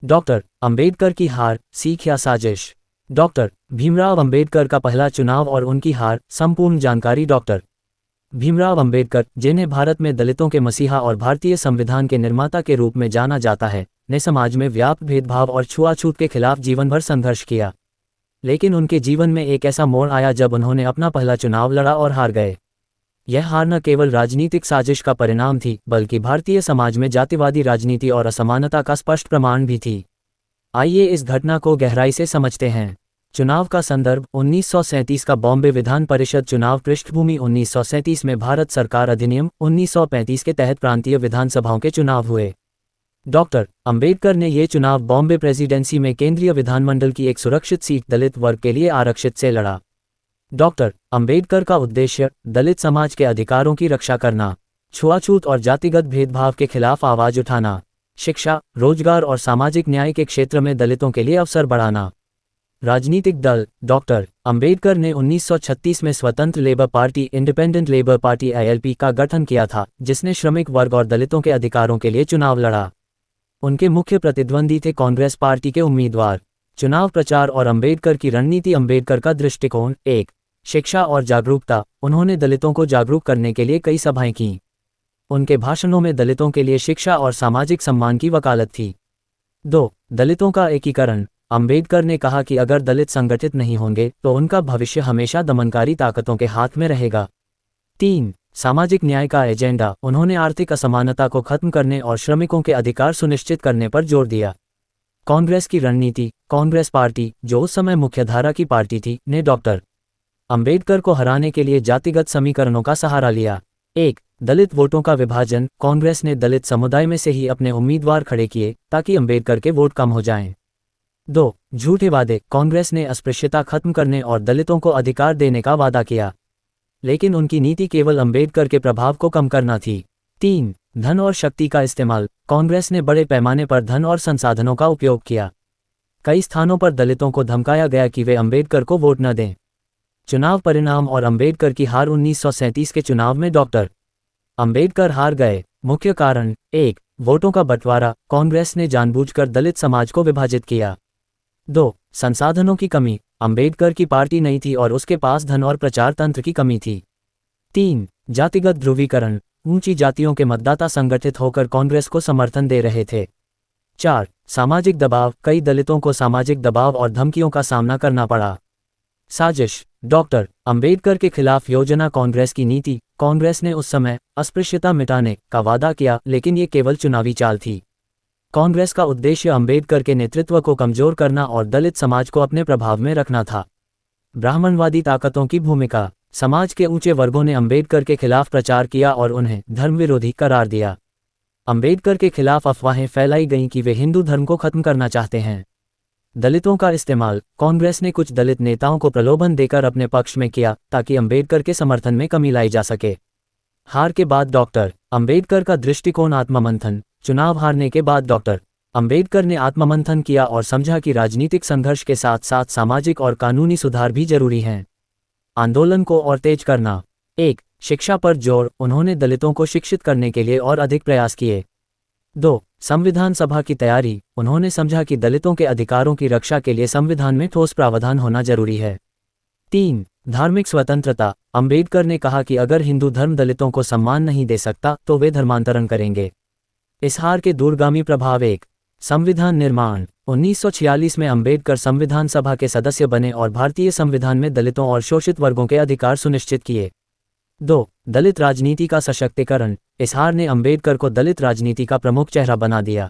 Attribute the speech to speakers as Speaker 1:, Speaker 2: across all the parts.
Speaker 1: Doctor Ambedkar की हार, सीख या साजिश। डॉक्टर भीमराव अंबेडकर का पहला चुनाव और उनकी हार, संपूर्ण जानकारी। डॉक्टर भीमराव अंबेडकर, जिन्हें भारत में दलितों के मसीहा और भारतीय संविधान के निर्माता के रूप में जाना जाता है, ने समाज में व्याप्त भेदभाव और छुआछूत के खिलाफ जीवन भर संघर्ष किया। लेकिन उनके जीवन में एक ऐसा मोड़ आया जब उन्होंने अपना पहला चुनाव लड़ा और हार गए। यह हार न केवल राजनीतिक साजिश का परिणाम थी, बल्कि भारतीय समाज में जातिवादी राजनीति और असमानता का स्पष्ट प्रमाण भी थी। आइए इस घटना को गहराई से समझते हैं। चुनाव का संदर्भ 1937 का बॉम्बे विधान परिषद चुनाव। पृष्ठभूमि 1937 में भारत सरकार अधिनियम 1935 के तहत प्रांतीय विधानसभाओं के चुनाव हुए। डॉक्टर अंबेडकर ने ये चुनाव बॉम्बे प्रेसिडेंसी में केंद्रीय विधानमंडल की एक सुरक्षित सीट दलित वर्ग के लिए आरक्षित से लड़ा। डॉक्टर अंबेडकर का उद्देश्य दलित समाज के अधिकारों की रक्षा करना, छुआछूत और जातिगत भेदभाव के खिलाफ आवाज उठाना, शिक्षा, रोजगार और सामाजिक न्याय के क्षेत्र में दलितों के लिए अवसर बढ़ाना। राजनीतिक दल डॉक्टर अंबेडकर ने 1936 में स्वतंत्र labour party independent labour party ILP का गठन किया था, जिसने श्रमिक वर्ग और दलितों के अधिकारों के लिए चुनाव लड़ा। उनके मुख्य प्रतिद्वंदी थे कांग्रेस पार्टी के उम्मीदवार। चुनाव प्रचार और अंबेडकर की रणनीति। अंबेडकर का दृष्टिकोण। 1. शिक्षा और जागरूकता। उन्होंने दलितों को जागरूक करने के लिए कई सभाएं कीं। उनके भाषणों में दलितों के लिए शिक्षा और सामाजिक सम्मान की वकालत थी। 2. दलितों का एकीकरण। अंबेडकर ने कहा कि अगर दलित संगठित नहीं होंगे तो उनका भविष्य हमेशा दमनकारी ताकतों के हाथ में रहेगा। 3. सामाजिक न्याय का एजेंडा। उन्होंने आर्थिक असमानता को खत्म करने और श्रमिकों के अधिकार सुनिश्चित करने पर जोर दिया। कांग्रेस की रणनीति। कांग्रेस पार्टी, जो उस समय मुख्यधारा की पार्टी थी, ने डॉक्टर अंबेडकर को हराने के लिए जातिगत समीकरणों का सहारा लिया। 1. दलित वोटों का विभाजन। कांग्रेस ने दलित समुदाय में से ही अपने उम्मीदवार खड़े किए ताकि अंबेडकर के वोट कम हो जाएं। 2. झूठे वादे। कांग्रेस ने अस्पृश्यता खत्म करने और दलितों को अधिकार देने का वादा किया, लेकिन उनकी नीति केवल अंबेडकर के प्रभाव को कम करना थी। 3. धन और शक्ति का इस्तेमाल। कांग्रेस ने बड़े पैमाने पर धन और संसाधनों का उपयोग किया। कई स्थानों पर दलितों को धमकाया गया कि वे अंबेडकर को वोट न दें। चुनाव परिणाम और अंबेडकर की हार। 1937 के चुनाव में डॉक्टर अंबेडकर हार गए। मुख्य कारण। 1. वोटों का बंटवारा। कांग्रेस ने जानबूझकर दलित समाज को विभाजित किया। 2. संसाधनों की कमी। अंबेडकर की पार्टी नहीं थी और उसके पास धन और प्रचार तंत्र की कमी थी। 3. जातिगत ध्रुवीकरण। ऊंची जातियों के मतदाता संगठित होकर कांग्रेस को समर्थन दे रहे थे। 4. सामाजिक दबाव। कई दलितों को सामाजिक दबाव और धमकियों का सामना करना पड़ा। साजिश। डॉक्टर अंबेडकर के खिलाफ योजना। कांग्रेस की नीति। कांग्रेस ने उस समय अस्पृश्यता मिटाने का वादा किया, लेकिन ये केवल चुनावी चाल थी। कांग्रेस का उद्देश्य अंबेडकर के नेतृत्व को कमजोर करना और दलित समाज को अपने प्रभाव में रखना था। ब्राह्मणवादी ताकतों की भूमिका। समाज के ऊंचे वर्गों ने अंबेडकर के खिलाफ प्रचार किया और उन्हें धर्मविरोधी करार दिया। अंबेडकर के खिलाफ अफवाहें फैलाई गईं कि वे हिंदू धर्म को खत्म करना चाहते हैं। दलितों का इस्तेमाल। कांग्रेस ने कुछ दलित नेताओं को प्रलोभन देकर अपने पक्ष में किया ताकि अंबेडकर के समर्थन में कमी लाई जा सके। हार के बाद डॉक्टर अंबेडकर का दृष्टिकोण। आत्ममंथन। चुनाव हारने के बाद डॉक्टर अंबेडकर ने आत्ममंथन किया और समझा कि राजनीतिक संघर्ष के साथ साथ सामाजिक और कानूनी सुधार भी जरूरी हैं। आंदोलन को और तेज करना। 1. शिक्षा पर जोर। उन्होंने दलितों को शिक्षित करने के लिए और अधिक प्रयास किए। 2. संविधान सभा की तैयारी। उन्होंने समझा कि दलितों के अधिकारों की रक्षा के लिए संविधान में ठोस प्रावधान होना जरूरी है। 3. धार्मिक स्वतंत्रता। अंबेडकर ने कहा कि अगर हिंदू धर्म दलितों को सम्मान नहीं दे सकता तो वे धर्मांतरण करेंगे। इस हार के दूरगामी प्रभाव। 1. संविधान निर्माण। 1946 में अंबेडकर संविधान सभा के सदस्य बने और भारतीय संविधान में दलितों और शोषित वर्गों के अधिकार सुनिश्चित किए। 2. दलित राजनीति का सशक्तिकरण। इस हार ने अंबेडकर को दलित राजनीति का प्रमुख चेहरा बना दिया।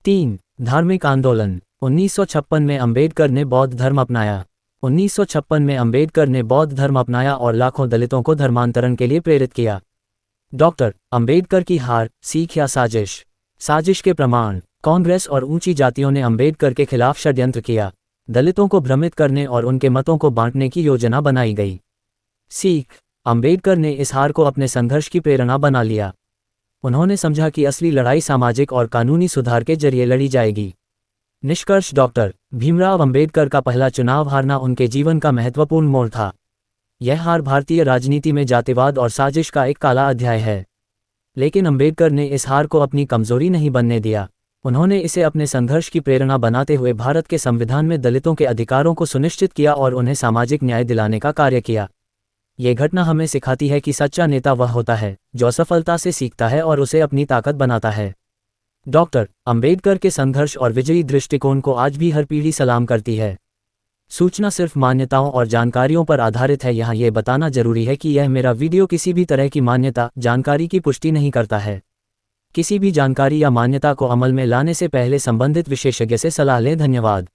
Speaker 1: 3. धार्मिक आंदोलन। 1956 में अंबेडकर ने बौद्ध धर्म अपनाया। 1956 में अंबेडकर ने बौद्ध धर्म अपनाया और लाखों दलितों को धर्मांतरण के लिए प्रेरित किया। डॉक्टर अंबेडकर की हार, सीख या साजिश। साजिश के प्रमाण। कांग्रेस और ऊंची जातियों ने अंबेडकर के खिलाफ षड्यंत्र किया। दलितों को भ्रमित करने और उनके मतों को बांटने की योजना बनाई गई। सीख। अंबेडकर ने इस हार को अपने संघर्ष की प्रेरणा बना लिया। उन्होंने समझा कि असली लड़ाई सामाजिक और कानूनी सुधार के जरिए लड़ी जाएगी। निष्कर्ष। डॉक्टर भीमराव अंबेडकर का पहला चुनाव हारना उनके जीवन का महत्वपूर्ण मोड़ था। यह हार भारतीय राजनीति में जातिवाद और साजिश का एक काला अध्याय है। लेकिन अंबेडकर ने इस हार को अपनी कमजोरी नहीं बनने दिया। उन्होंने इसे अपने संघर्ष की प्रेरणा बनाते हुए भारत के संविधान में दलितों के अधिकारों को सुनिश्चित किया और उन्हें सामाजिक न्याय दिलाने का कार्य किया। ये घटना हमें सिखाती है कि सच्चा नेता वह होता है जो असफलता से सीखता है और उसे अपनी ताकत बनाता है। डॉक्टर अंबेडकर के संघर्ष और विजयी दृष्टिकोण को आज भी हर पीढ़ी सलाम करती है। सूचना सिर्फ मान्यताओं और जानकारियों पर आधारित है। यहाँ ये बताना जरूरी है कि यह मेरा वीडियो किसी भी तरह की मान्यता जानकारी की पुष्टि नहीं करता है। किसी भी जानकारी या मान्यता को अमल में लाने से पहले संबंधित विशेषज्ञ से सलाह लें। धन्यवाद।